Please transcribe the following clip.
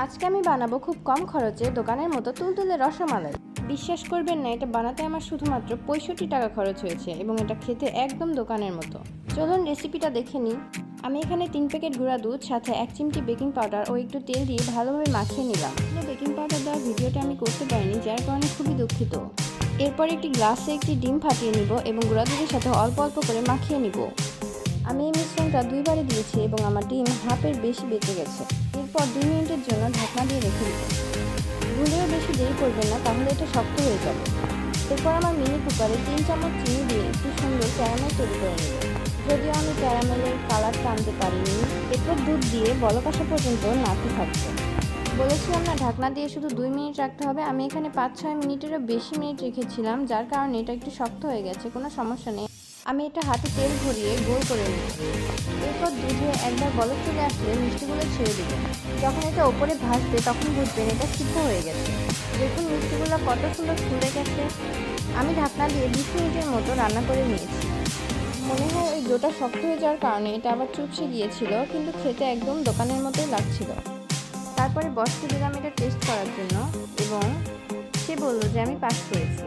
আজকে আমি বানাবো খুব কম খরচে দোকানের মতো তুলতুলে রসমালাই। বিশ্বাস করবেন না, এটা বানাতে আমার শুধুমাত্র 65 টাকা খরচ হয়েছে এবং এটা খেতে একদম দোকানের মতো। চলুন রেসিপিটা দেখে নিই। আমি এখানে 3 প্যাকেট গুঁড়া দুধ, সাথে 1 চিমটি বেকিং পাউডার ও একটু তেল দিয়ে ভালোভাবে মাখিয়ে নিলাম। বেকিং পাউডার দেওয়ার ভিডিওটা আমি করতে পারিনি, যার কারণে খুবই দুঃখিত। এরপর একটি গ্লাসে একটি ডিম ফাটিয়ে নিব এবং গুঁড়া দুধের সাথে অল্প অল্প করে মাখিয়ে নিব। আমি এই মিশ্রণটা 2 বারে দিয়েছি এবং আমার ডিম হাফের বেশি বেঁচে গেছে। এরপর 2 মিনিটের জন্য ঢাকনা দিয়ে রেখে দিব। ভুলেও বেশি দেরি করবেন না, তাহলে এটা শক্ত হয়ে যাবে। এরপর আমার মিনি কুকারে 3 চামচ চিনি দিয়ে একটি সুন্দর ক্যারামেল তৈরি করে নেব। যদিও আমি ক্যারামেলের কালারটা আনতে পারিনি। এরপর দুধ দিয়ে বলক আসা পর্যন্ত নাড়তে থাকবো। বলেছিলাম না, ঢাকনা দিয়ে শুধু 2 মিনিট রাখতে হবে। আমি এখানে 5-6 মিনিটেরও বেশি মিনিট রেখেছিলাম, যার কারণে এটা একটু শক্ত হয়ে গেছে। কোনো সমস্যা নেই। আমি এটা হাতে তেল ভরিয়ে গোল করে নিই। এরপর দুধে একবার বলক চলে আসলে মিষ্টিগুলো ছেড়ে দেবেন। যখন এটা ওপরে ভাসবে তখন বুঝবেন এটা সিদ্ধ হয়ে গেছে। দেখুন মিষ্টিগুলো কত সুন্দর ফুলে গেছে। আমি ঢাকনা দিয়ে 20 মিনিটের মতো রান্না করে নিয়েছি। মনে হয় ওই ডোটা শক্ত হয়ে যাওয়ার কারণে এটা আবার চুপসে গিয়েছিল, কিন্তু খেতে একদম দোকানের মতোই লাগছিল। তারপরে বসকে দিলাম এটা টেস্ট করার জন্য এবং সে বলল যে আমি পাস করেছি।